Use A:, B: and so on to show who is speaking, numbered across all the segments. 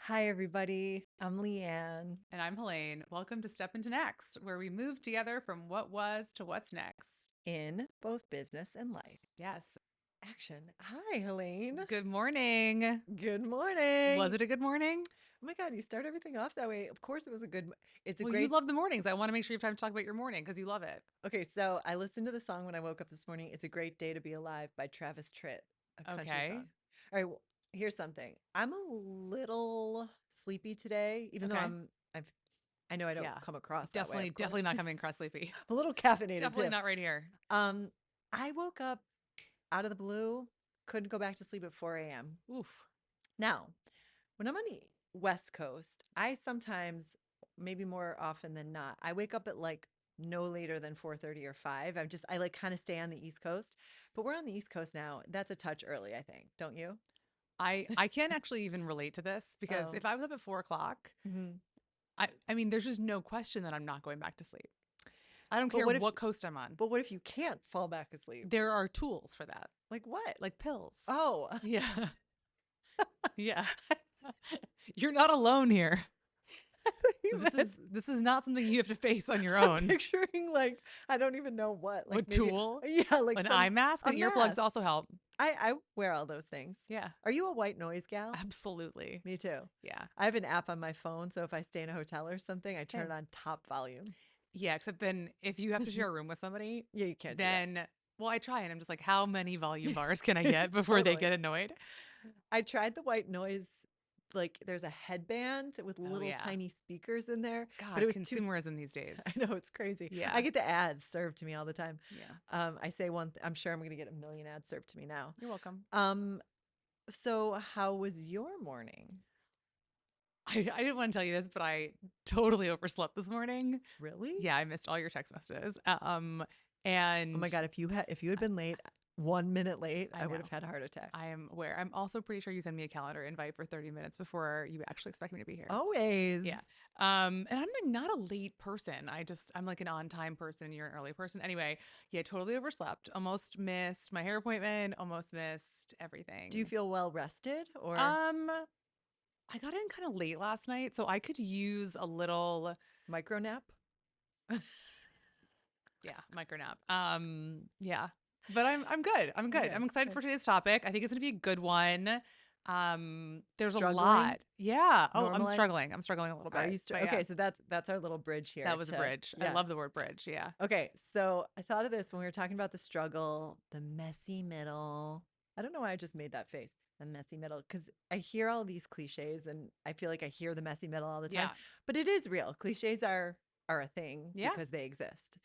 A: Hi, everybody. I'm Leanne.
B: And I'm Helaine. Welcome to Step Into Next, where we move together from what was to what's next.
A: In both business and life.
B: Yes.
A: Action. Hi, Helene.
B: Good morning.
A: Good morning.
B: Was it a good morning?
A: Oh my God, you start everything off that way. Of course, it was a good. It's a
B: Well, you
A: great.
B: love the mornings. I want to make sure you have time to talk about your morning because you love it.
A: Okay, so I listened to the song when I woke up this morning. It's a great day to be alive by Travis Tritt, a country song.
B: Okay.
A: All right, well, here's something. I'm a little sleepy today, even though
B: Okay.
A: I've, I know I don't
B: Yeah.
A: come across that way,
B: Definitely,
A: of course.
B: definitely not coming across sleepy.
A: A little caffeinated
B: Definitely
A: too.
B: not right here.
A: Um, I woke up out of the blue, couldn't go back to sleep at 4 a.m.
B: Oof.
A: Now, when I'm on the West Coast, I sometimes, maybe more often than not, I wake up at like no later than 4:30 or 5. I like kind of stay on the East Coast, but we're on the East Coast now. That's a touch early, I think. Don't you?
B: I can't actually even relate to this because
A: Oh,
B: if I was up at 4 o'clock,
A: mhm.
B: I mean, there's just no question that I'm not going back to sleep. I don't
A: But
B: care
A: what if
B: what coast I'm on.
A: but what if you can't fall back asleep?
B: There are tools for that,
A: Like what?
B: like pills.
A: Oh,
B: Yeah. Yeah. You're not alone here.
A: you
B: This
A: meant
B: is this is not something you have to face on your
A: I'm
B: own.
A: picturing like I don't even know what, like
B: What
A: maybe
B: tool?
A: yeah, like
B: An
A: some
B: eye mask
A: a
B: and earplugs
A: mask.
B: also help.
A: I wear all those things.
B: Yeah,
A: Are you a white noise gal?
B: absolutely.
A: Me too.
B: Yeah.
A: I have an app on my phone, so if I stay in a hotel or something, I turn it
B: Same.
A: on top volume.
B: Yeah, except then if you have to share a room with somebody,
A: Yeah, you can't do that.
B: then well, I try and I'm just like, how many volume bars can I get before they
A: Totally.
B: get annoyed?
A: I tried the white noise, like there's a headband with
B: Oh
A: little
B: yeah.
A: tiny speakers in there, but it
B: God,
A: was too
B: consumerism these days.
A: I know it's crazy. I
B: Yeah.
A: get the ads served to me all the time.
B: Yeah.
A: I say I'm sure I'm going to get a million ads served to me now.
B: You're welcome.
A: Um, so how was your morning?
B: I didn't want to tell you this, but I totally overslept this morning.
A: Really?
B: Yeah, I missed all your text messages.
A: Oh my
B: And
A: God, if you had been late, 1 minute late,
B: I
A: I would have
B: know.
A: had a heart attack.
B: I am aware. I'm also pretty sure you send me a calendar invite for 30 minutes before you actually expect me to be here.
A: Always.
B: Yeah. And I'm like not a late person. I'm like an on time person. You're an early person. Anyway, yeah, totally overslept. Almost missed my hair appointment. Almost missed
A: Do you
B: everything.
A: feel well rested or
B: Um, I got in kind of late last night, so I could use a little,
A: micro nap?
B: yeah, micro nap. Yeah. But I'm good. I'm good.
A: Okay,
B: I'm excited
A: good.
B: for today's topic. I think it's gonna be a good one. There's a
A: Struggling?
B: lot. Yeah. Oh, I'm
A: Normalize?
B: struggling. I'm struggling a little
A: Are
B: bit.
A: you
B: But yeah,
A: okay, so that's our little bridge here
B: that was a
A: to
B: bridge. I
A: yeah.
B: love the word bridge. Yeah.
A: Okay, so I thought of this when we were talking about the struggle, the messy middle. I don't know why I just made that face, the messy middle, because I hear all these cliches and I feel like I hear the messy middle all the time,
B: Yeah.
A: but it is real. Cliches are a thing
B: Yeah.
A: because they exist.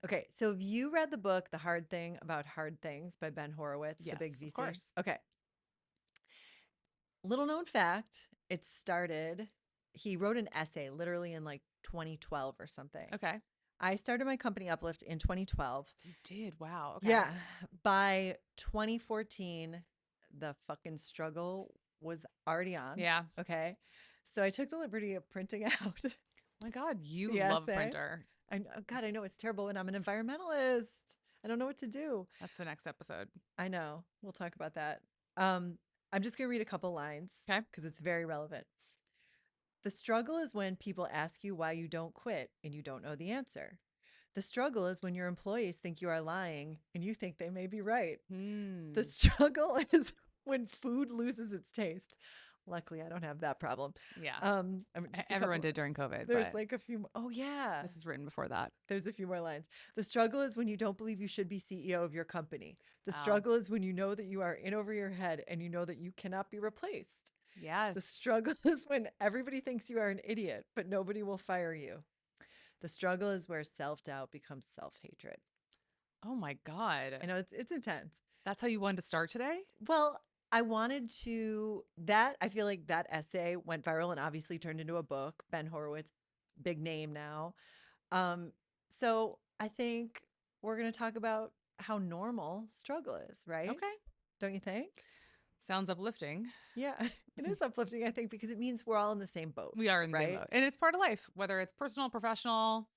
A: Okay, so have you read the book The Hard Thing About Hard Things by Ben Horowitz, the big
B: Yes, of
A: VC?
B: course.
A: Okay. Little known fact, he wrote an essay literally in like 2012 or something.
B: Okay.
A: I started my company Uplift in 2012.
B: You did. Wow. Okay.
A: Yeah. By 2014, the fucking struggle was already on.
B: Yeah.
A: Okay. So I took the liberty of printing out
B: My God, you
A: the
B: love a
A: essay.
B: printer.
A: God, I know it's terrible when I'm an environmentalist. I don't know what to do.
B: That's the next episode.
A: I know. We'll talk about that. Um, I'm just going to read a couple lines
B: Okay.
A: because it's very relevant. The struggle is when people ask you why you don't quit and you don't know the answer. The struggle is when your employees think you are lying and you think they may be right. The
B: Hmm.
A: struggle is when food loses its taste. Luckily, I don't have that problem.
B: Yeah.
A: I mean, just a
B: Everyone
A: couple.
B: did during COVID,
A: There's
B: but
A: like a few. Oh, yeah.
B: this is written before that.
A: There's a few more lines. The struggle is when you don't believe you should be CEO of your company. The
B: Wow.
A: struggle is when you know that you are in over your head and you know that you cannot be replaced. The
B: Yes.
A: struggle is when everybody thinks you are an idiot, but nobody will fire you. The struggle is where self doubt becomes self hatred.
B: Oh my God.
A: I know it's intense.
B: That's how you wanted to start today?
A: Well, I wanted to that I feel like that essay went viral and obviously turned into a book. Ben Horowitz, big name now. Um, so I think we're going to talk about how normal struggle is, right?
B: Okay.
A: Don't you think?
B: Sounds uplifting.
A: Yeah, it is uplifting, I think, because it means we're all in the same boat,
B: We are in the same
A: right?
B: boat. And it's part of life, whether it's personal, professional.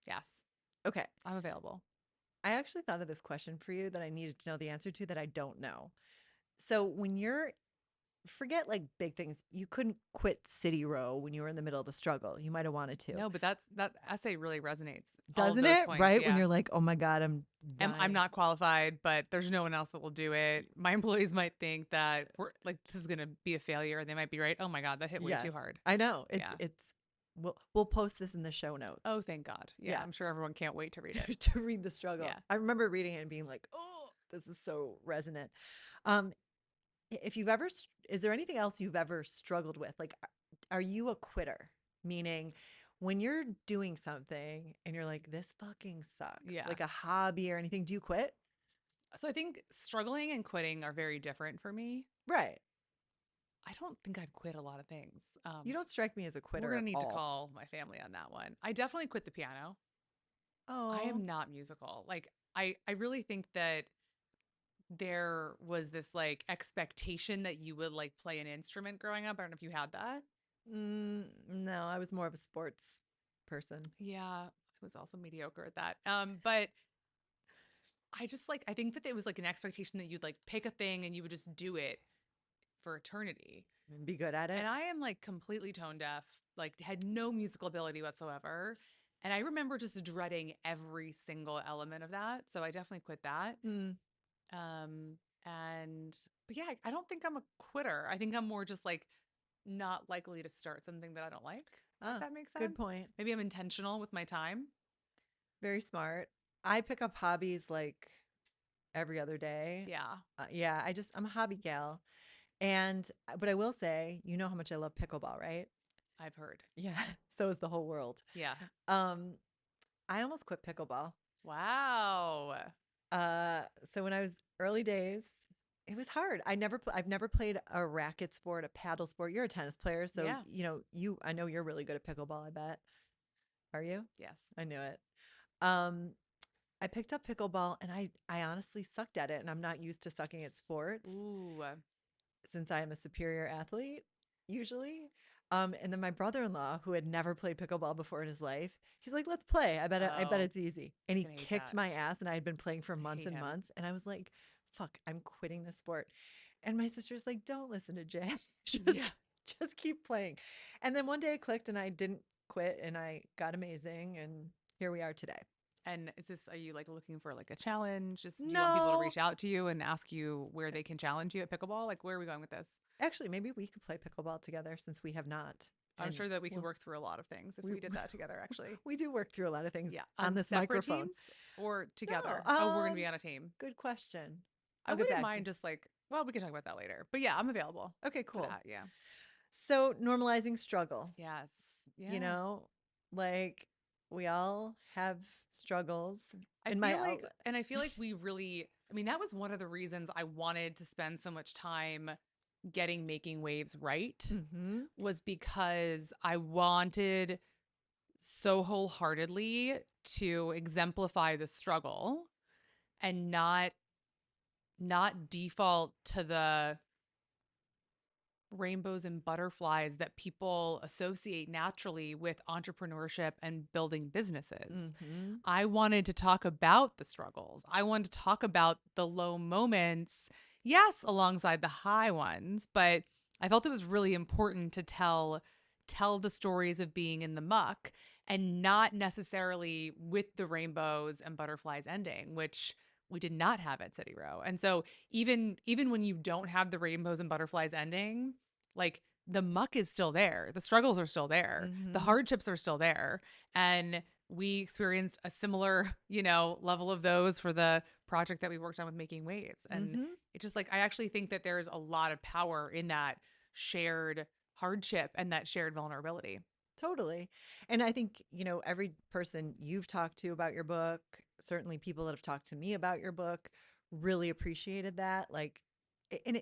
B: Yes,
A: Okay.
B: I'm available.
A: I actually thought of this question for you that I needed to know the answer to that I don't know. So when you're forget like big things. You couldn't quit City Row when you were in the middle of the struggle. You might have wanted to.
B: No, but that essay really resonates. All of
A: Doesn't
B: those
A: it?
B: points.
A: Right? When
B: Yeah.
A: you're like, oh my God, I'm
B: I'm
A: dying.
B: not qualified, but there's no one else that will do it. My employees might think that we're like this is gonna be a failure, and they might be right. Oh my god, that hit way too
A: Yes.
B: hard.
A: I know.
B: Yeah.
A: It's we'll post this in the show notes.
B: Oh, thank God. Yeah,
A: Yeah.
B: I'm sure everyone can't wait to read it.
A: To read the struggle.
B: Yeah.
A: I remember reading it and being like, oh, this is so resonant. Um, if you've ever, is there anything else you've ever struggled with? Like, are you a quitter? Meaning, when you're doing something and you're like, this fucking sucks,
B: Yeah.
A: like a hobby or anything, do you quit?
B: So I think struggling and quitting are very different for me.
A: Right.
B: I don't think I've quit a lot of things.
A: You don't strike me as a
B: We're
A: quitter
B: gonna
A: at
B: need to
A: all.
B: call my family on that one. I definitely quit the piano. I
A: Oh,
B: am not musical. Like I really think that there was this like expectation that you would like play an instrument growing up. I don't know if you had that.
A: no, I was more of a sports person.
B: Yeah, I was also mediocre at that. But I just like I think that it was like an expectation that you'd like pick a thing and you would just do it for eternity.
A: And be good at
B: And
A: it.
B: I am like completely tone deaf, like had no musical ability whatsoever. And I remember just dreading every single element of that. So I definitely quit that.
A: Mm.
B: Um, and but yeah, I don't think I'm a quitter. I think I'm more just like not likely to start something that I don't like, if
A: Ah,
B: that makes
A: good
B: sense.
A: point.
B: Maybe I'm intentional with my time.
A: Very smart. I pick up hobbies like every other day.
B: Yeah,
A: Yeah, I'm a hobby gal. And but I will say, you know how much I love pickleball, right?
B: I've heard.
A: Yeah, so is the whole world.
B: Yeah.
A: Um I almost quit pickleball.
B: Wow.
A: So when I was early days, it was hard. I've never played a racket sport, a paddle sport. You're a tennis player, so
B: Yeah.
A: I know you're really good at pickleball, I bet. Are you?
B: Yes.
A: I knew it. Um I picked up pickleball and I honestly sucked at it and I'm not used to sucking at sports
B: Ooh.
A: since I am a superior athlete usually. And then my brother-in-law, who had never played pickleball before in his life, he's like, "Let's play. I bet
B: Oh,
A: it's easy." And he
B: gonna hate
A: kicked
B: that.
A: my ass, and I had been playing for
B: I
A: months
B: hate
A: and
B: him.
A: months, and I was like, "Fuck, I'm quitting this sport." And my sister's like, "Don't listen to Jay.
B: Yeah.
A: Just keep playing." And then one day it clicked, and I didn't quit, and I got amazing, and here we are today.
B: And are you like looking for like a challenge? Just do you want people to
A: No,
B: reach out to you and ask you where they can challenge you at pickleball? Like, where are we going with this?
A: actually, maybe we could play pickleball together since we have not.
B: I'm
A: And
B: sure that we could
A: well,
B: work through a lot of things if
A: we
B: we did that together, actually.
A: we do work through a lot of things
B: Yeah.
A: on
B: On
A: this
B: separate
A: microphone.
B: teams or
A: No,
B: together? Oh, we're going to be on a team.
A: good question.
B: I
A: I'll get
B: wouldn't
A: back to you.
B: mind just like, well, we can talk about that later. But yeah, I'm available
A: Okay,
B: for
A: cool.
B: that. Yeah.
A: So normalizing struggle,
B: Yes.
A: you
B: Yeah.
A: know, like we all have struggles.
B: I
A: In my
B: feel like, and I feel like we really, I mean, that was one of the reasons I wanted to spend so much time getting making waves right
A: mm-hmm.
B: was because I wanted so wholeheartedly to exemplify the struggle and not default to the rainbows and butterflies that people associate naturally with entrepreneurship and building businesses.
A: Mm-hmm.
B: I wanted to talk about the struggles. I wanted to talk about the low moments, yes, alongside the high ones, but I felt it was really important to tell the stories of being in the muck and not necessarily with the rainbows and butterflies ending, which we did not have at City Row. And so even when you don't have the rainbows and butterflies ending, like the muck is still there. The struggles are still there. The
A: Mm-hmm.
B: hardships are still there. And we experienced a similar, level of those for the project that we worked on with Making Waves. And
A: Mm-hmm.
B: it's just like I actually think that there's a lot of power in that shared hardship and that shared vulnerability.
A: Totally. And I think, every person you've talked to about your book, certainly people that have talked to me about your book, really appreciated that. Like, and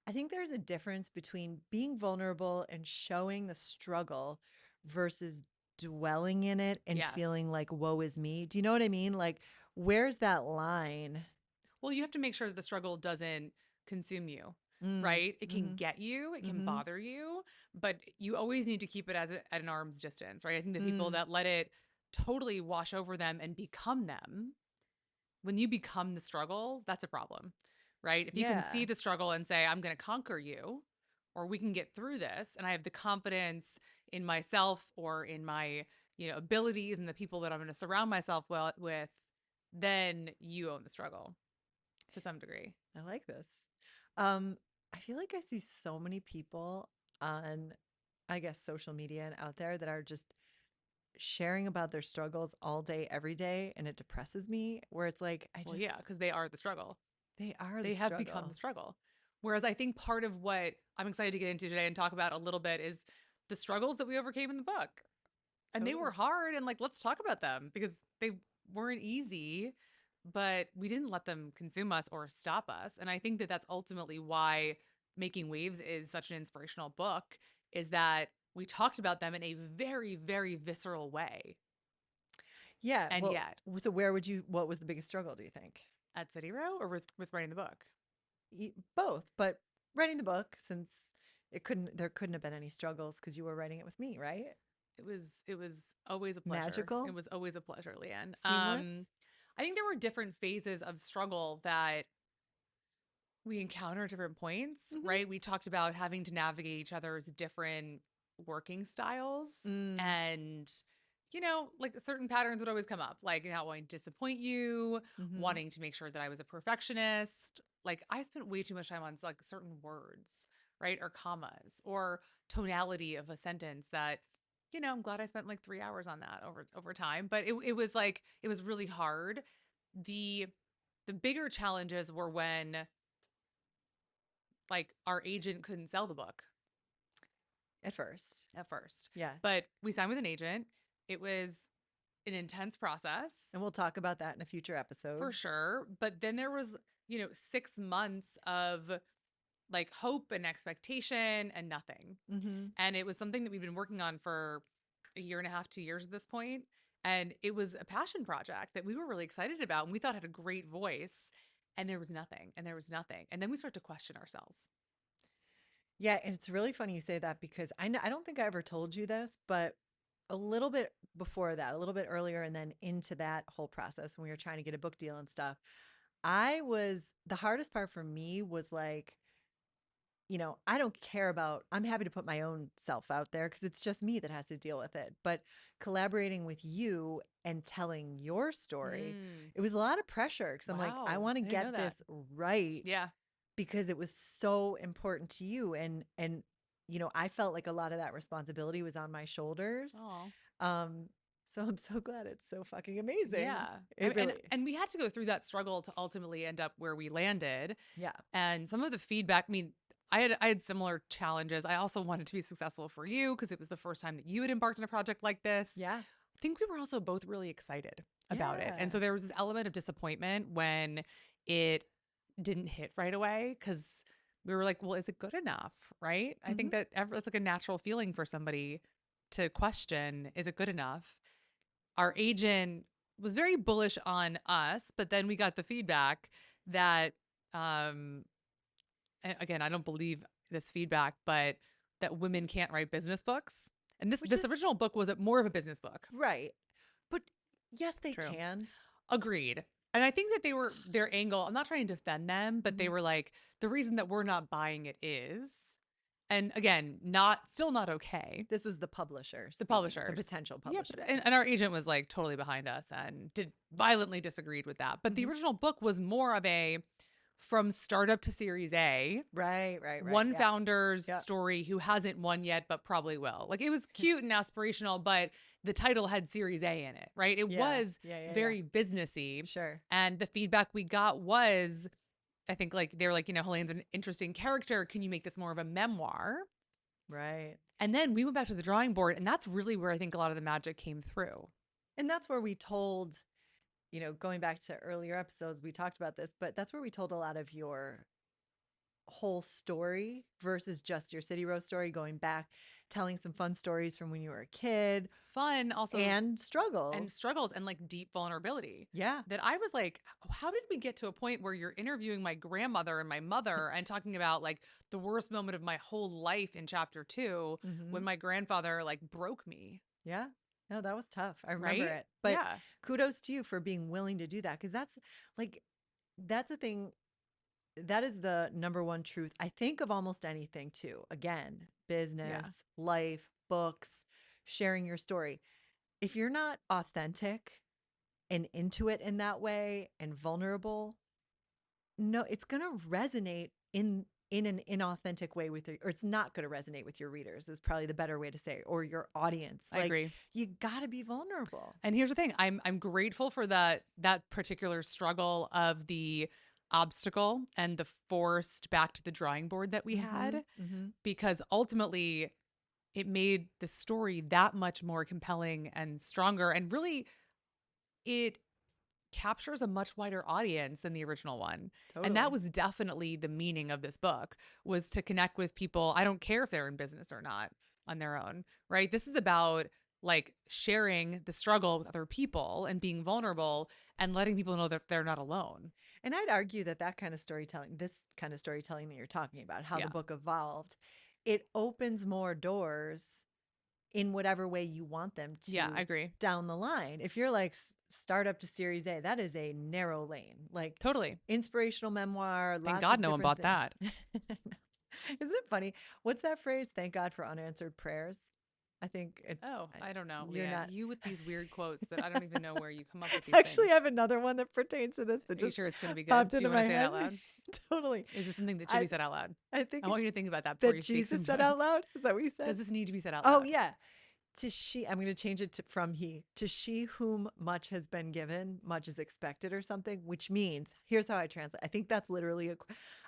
A: I think there's a difference between being vulnerable and showing the struggle versus dwelling in it and
B: Yes.
A: feeling like, woe is me. Do you know what I mean? Like, where's that line?
B: Well, you have to make sure that the struggle doesn't consume you,
A: Mm,
B: right? It can
A: mm-hmm,
B: get you, it can
A: mm-hmm,
B: bother you, but you always need to keep it at an arm's distance, right? I think the people
A: mm,
B: that let it totally wash over them and become them, when you become the struggle, that's a problem, right? If you can see
A: yeah.
B: the struggle and say, I'm going to conquer you, or we can get through this, and I have the confidence in myself or in my, abilities and the people that I'm going to surround myself with, then you own the struggle to some degree.
A: I like this. Um, I feel like I see so many people on, I guess, social media and out there that are just sharing about their struggles all day, every day, and it depresses me. Where it's like,
B: Well, yeah, because they are the struggle.
A: they are the
B: They have become
A: struggle.
B: the struggle. Whereas I think part of what I'm excited to get into today and talk about a little bit is the struggles that we overcame in the book. And they were
A: Totally.
B: hard, and like, let's talk about them because they weren't easy, but we didn't let them consume us or stop us. And I think that that's ultimately why Making Waves is such an inspirational book, is that we talked about them in a very, very visceral way.
A: Yeah.
B: And
A: Well,
B: yet,
A: so what was the biggest struggle, do you think?
B: at City Row or with writing the book,
A: Both, but writing the book, since there couldn't have been any struggles because you were writing it with me, right?
B: it was always a pleasure. It
A: Magical,
B: was always a pleasure, Leanne.
A: seamless.
B: I think there were different phases of struggle that we encounter at different points,
A: Hmm.
B: right? We talked about having to navigate each other's different working styles.
A: Mm,
B: And, like certain patterns would always come up, like not wanting to disappoint you,
A: hmm.
B: wanting to make sure that I was a perfectionist. Like I spent way too much time on like certain words, right? Or commas or tonality of a sentence that, I'm glad I spent like 3 hours on that over time. But it was like, it was really hard. The the bigger challenges were when like our agent couldn't sell the book
A: At first,
B: at first.
A: yeah,
B: But we signed with an agent. It was an intense process
A: and we'll talk about that in a future episode.
B: for sure. But then there was, 6 months of like hope and expectation and nothing.
A: Hmm.
B: And it was something that we've been working on for a year and a half, 2 years at this point. And it was a passion project that we were really excited about and we thought had a great voice. And there was nothing, and there was nothing. And then we start to question ourselves.
A: Yeah, and it's really funny you say that because I don't think I ever told you this, but a little bit before that, a little bit earlier, and then into that whole process when we were trying to get a book deal and stuff, the hardest part for me was like, I don't care about, I'm happy to put my own self out there because it's just me that has to deal with it. But collaborating with you and telling your story,
B: Mm,
A: it was a lot of pressure because I'm like, I
B: wow.
A: want to
B: I didn't know
A: get
B: that.
A: this right
B: Yeah.
A: because it was so important to you. And, I felt like a lot of that responsibility was on my shoulders.
B: Oh,
A: Um, so I'm so glad it's so fucking amazing.
B: yeah. I
A: It
B: mean, and
A: really,
B: and we had to go through that struggle to ultimately end up where we landed.
A: yeah.
B: And some of the feedback, I mean, I had similar challenges. I also wanted to be successful for you because it was the first time that you had embarked on a project like this.
A: Yeah.
B: I think we were also both really excited about it. And
A: Yeah.
B: so there was this element of disappointment when it didn't hit right away because we were like, well, is it good enough? Right. I
A: Hmm.
B: think that's like a natural feeling for somebody to question, is it good enough? Our agent was very bullish on us, but then we got the feedback that, um, again, I don't believe this feedback, but that women can't write business books. And this
A: Which
B: this
A: is
B: original book was more of a business book.
A: right. But yes, they
B: True.
A: can.
B: Agreed. And I think that their angle, I'm not trying to defend them, but they
A: Mhm.
B: were like, the reason that we're not buying it is, and again, not okay.
A: This was the publisher
B: The
A: speaking, the
B: publishers.
A: potential
B: Yeah,
A: publisher.
B: and our agent was like totally behind us and did violently disagreed with that. But the
A: Hmm.
B: original book was more of a from startup to Series A,
A: Right, right, right.
B: one
A: Yeah.
B: founder's
A: Yep.
B: story who hasn't won yet but probably will. Like it was cute and aspirational, but the title had Series A in it, right? It
A: Yeah.
B: was
A: Yeah. Yeah. Yeah.
B: very businessy.
A: Sure.
B: And the feedback we got was, I think like they were like, Helene's an interesting character. Can you make this more of a memoir?
A: Right.
B: And then we went back to the drawing board, and that's really where I think a lot of the magic came through.
A: And that's where we told, going back to earlier episodes, we talked about this, but that's where we told a lot of your whole story versus just your City Row story, going back, telling some fun stories from when you were a kid
B: Fun, also,
A: and
B: and
A: struggles.
B: struggles and like deep vulnerability.
A: Yeah.
B: That I was like, how did we get to a point where you're interviewing my grandmother and my mother and talking about like the worst moment of my whole life in chapter 2
A: Hmm.
B: when my grandfather like broke me,
A: Yeah. No, that was tough. I remember
B: right?
A: it. But
B: Yeah.
A: kudos to you for being willing to do that because that's like, that's the thing. that is the number one truth, I think, of almost anything too. Again, business,
B: Yeah,
A: life, books, sharing your story. If you're not authentic and into it in that way and vulnerable, no, it's going to resonate in an inauthentic way with your, or it's not going to resonate with your readers is probably the better way to say, or your audience.
B: I
A: Like,
B: agree.
A: you got to be vulnerable.
B: And here's the thing, I'm grateful for that particular struggle of the obstacle and the forced back to the drawing board that we
A: Mhm.
B: had,
A: Mhm.
B: because ultimately it made the story that much more compelling and stronger, and really it captures a much wider audience than the original one. And that
A: Totally.
B: was definitely the meaning of this book, was to connect with people. I don't care if they're in business or not on their own, right? This is about like sharing the struggle with other people and being vulnerable and letting people know that they're not alone.
A: And I'd argue that that kind of storytelling, this kind of storytelling that you're talking about, how the
B: Yeah.
A: book evolved, it opens more doors in whatever way you want them
B: Yeah, I
A: to
B: agree.
A: down the line. If you're like startup to Series A, that is a narrow lane. Like,
B: Totally.
A: inspirational memoir,
B: Thank
A: lots
B: God
A: of
B: no one
A: different
B: bought
A: things.
B: that.
A: Isn't it funny? What's that phrase? Thank God for unanswered prayers. I think it's
B: Oh, I don't know,
A: you're
B: Leanne.
A: not.
B: You with these weird quotes that I don't even know where you come up with these
A: Actually,
B: things.
A: I have another one that pertains to this that
B: Are you
A: just
B: sure it's going to be good?
A: popped
B: Do you
A: into
B: want to
A: my
B: say it
A: head.
B: out loud?
A: Totally.
B: Is this something that should be
A: I
B: said out loud?
A: I
B: I
A: think
B: want you to think about that before
A: that
B: you speak
A: Jesus said out
B: sometimes.
A: loud. Is that what you said?
B: Does this need to be said out
A: Oh
B: loud?
A: yeah. To she, I'm going to change it to, from he, to she whom much has been given, much is expected, or something, which means, here's how I translate. I think that's literally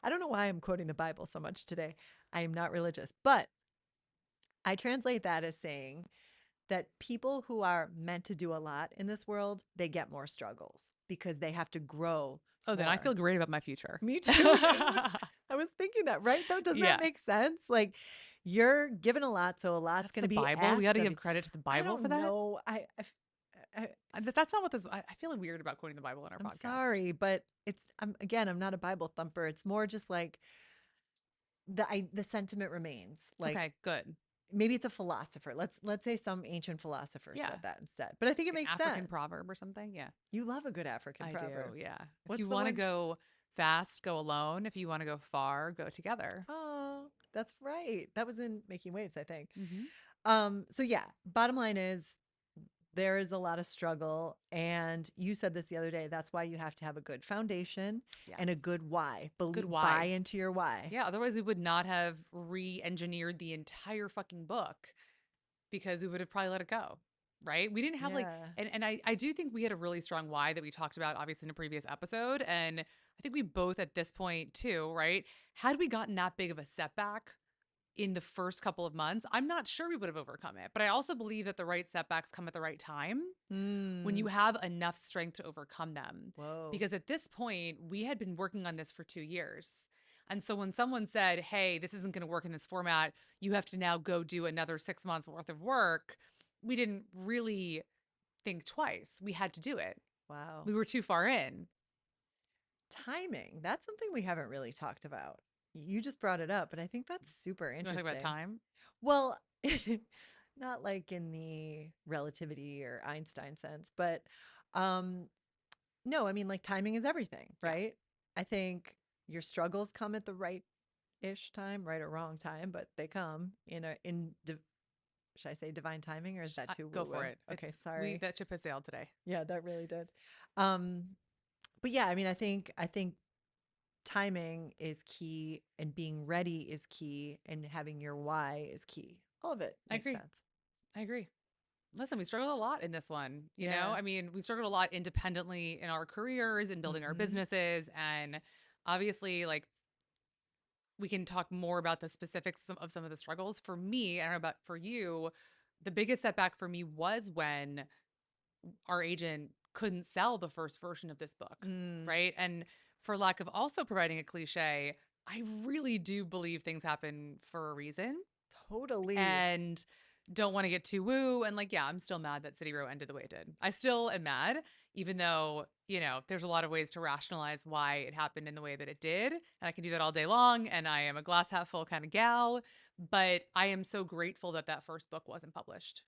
A: I don't know why I'm quoting the Bible so much today. I am not religious, but I translate that as saying that people who are meant to do a lot in this world, they get more struggles because they have to grow
B: Oh, then I
A: more.
B: feel great about my future.
A: Me too. I was thinking that, right? Though, doesn't that
B: Yeah.
A: make sense? Like, you're given a lot, so a lot's
B: That's
A: going
B: the
A: to be
B: Bible. We got
A: asked
B: to
A: of
B: give
A: you.
B: credit to the
A: I
B: Bible for
A: don't
B: that.
A: know. I
B: That's not what this. I feel weird about quoting the Bible in our
A: I'm
B: podcast.
A: sorry, but it's I'm not a Bible thumper. It's more just like the sentiment remains. Like,
B: Okay, good.
A: maybe it's a philosopher. Let's say some ancient philosopher
B: Yeah,
A: said that instead. But I think it
B: like an
A: makes
B: African
A: sense.
B: proverb or something. Yeah,
A: You love a good African
B: I do.
A: proverb.
B: Yeah. If
A: What's
B: you
A: the
B: want to
A: one?
B: go fast, go alone. If you want to go far, go together.
A: Oh, that's right. That was in Making Waves, I think.
B: Mm-hmm.
A: So yeah, bottom line is there is a lot of struggle. And you said this the other day. That's why you have to have a good foundation and a
B: Yes.
A: good why.
B: Good
A: Buy
B: why.
A: into your why.
B: Yeah. Otherwise, we would not have re-engineered the entire fucking book, because we would have probably let it go. Right. We didn't have like,
A: Yeah.
B: and I do think we had a really strong why that we talked about obviously in a previous episode. And I think we both at this point too, right? Had we gotten that big of a setback in the first couple of months, I'm not sure we would have overcome it. But I also believe that the right setbacks come at the right time, when you
A: Mm.
B: have enough strength to overcome them.
A: Whoa.
B: Because at this point, we had been working on this for 2 years. And so when someone said, hey, this isn't going to work in this format, you have to now go do another 6 months worth of work, we didn't really think twice. We had to do it.
A: Wow.
B: We were too far in.
A: Timing. That's something we haven't really talked about. You just brought it up, but I think that's super
B: You want to talk about
A: interesting.
B: time?
A: Well, not like in the relativity or Einstein sense, but um no, I mean, like, timing is everything,
B: Yeah.
A: right? I think your struggles come at the right ish time, right or wrong time, but they come should I say divine timing, or is that too
B: Go
A: woo
B: for
A: woo?
B: it.
A: Okay,
B: It's we
A: sorry.
B: that ship has sailed today.
A: Yeah, that really did. Um, but yeah, I mean, I think timing is key, and being ready is key, and having your why is key. All of it
B: I
A: makes
B: agree.
A: sense.
B: I agree. Listen, we struggled a lot in this one, you know?
A: Yeah.
B: I mean, we struggled a lot independently in our careers and building our
A: Mm-hmm.
B: businesses. And obviously, like, we can talk more about the specifics of some of the struggles. For me, I don't know about for you, the biggest setback for me was when our agent couldn't sell the first version of this book,
A: Mm,
B: right? And for lack of also providing a cliche, I really do believe things happen for a reason,
A: totally.
B: and don't want to get too woo. And like, yeah, I'm still mad that City Row ended the way it did. I still am mad, even though, there's a lot of ways to rationalize why it happened in the way that it did. And I can do that all day long. And I am a glass half full kind of gal. But I am so grateful that that first book wasn't published,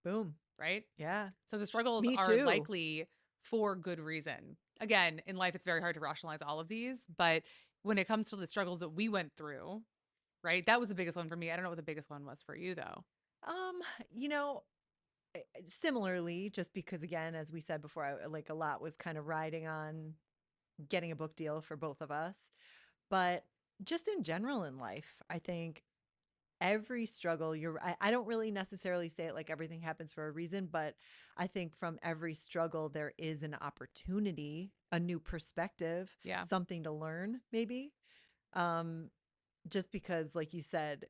A: Boom.
B: right?
A: Yeah.
B: So the struggles
A: Me
B: are
A: too.
B: likely for good reason. again, in life, it's very hard to rationalize all of these. But when it comes to the struggles that we went through, right, that was the biggest one for me. I don't know what the biggest one was for you, though.
A: Um, you know, similarly, just because again, as we said before, like a lot was kind of riding on getting a book deal for both of us. But just in general in life, I think every struggle I don't really necessarily say it like everything happens for a reason, but I think from every struggle there is an opportunity, a new perspective,
B: Yeah.
A: something to learn maybe. um just because like you said,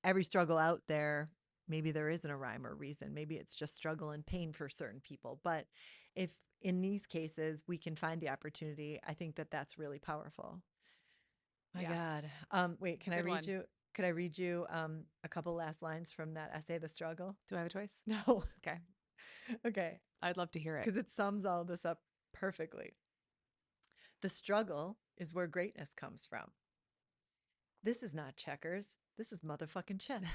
A: every struggle out there, maybe there isn't a rhyme or reason, maybe it's just struggle and pain for certain people, but if in these cases we can find the opportunity, I think that that's really powerful. My
B: Yeah.
A: God. Wait,
B: It's a good one.
A: could I read you a couple last lines from that essay, The Struggle?
B: Do I have a choice?
A: No.
B: Okay.
A: Okay.
B: I'd love to hear it.
A: Because it sums all this up perfectly. The struggle is where greatness comes from. This is not checkers. This is motherfucking chess.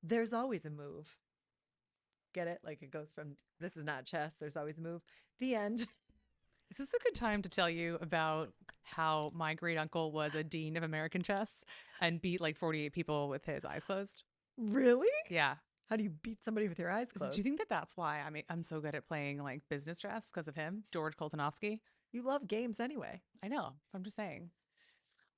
A: There's always a move. Get it? Like it goes from this is not chess. There's always a move. The end.
B: Is this a good time to tell you about how my great uncle was a dean of American chess and beat like 48 people with his eyes closed?
A: Really?
B: Yeah.
A: How do you beat somebody with your eyes
B: Do you
A: closed?
B: think that that's why I'm so good at playing like business chess because of him, George Koltanovsky?
A: You love games anyway.
B: I know. I'm just saying.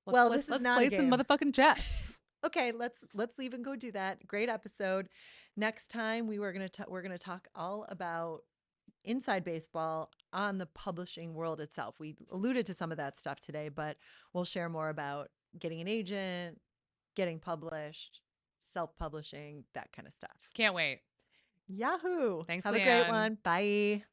B: Let's
A: Well,
B: let's
A: this is
B: let's
A: not a
B: play some
A: game.
B: motherfucking chess.
A: Okay, let's leave and go do that. Great episode. Next time we're gonna talk all about inside baseball on the publishing world itself. We alluded to some of that stuff today, but we'll share more about getting an agent, getting published, self-publishing, that kind of stuff.
B: Can't wait.
A: Yahoo!
B: Thanks,
A: Have a great
B: Leanne.
A: one. Bye.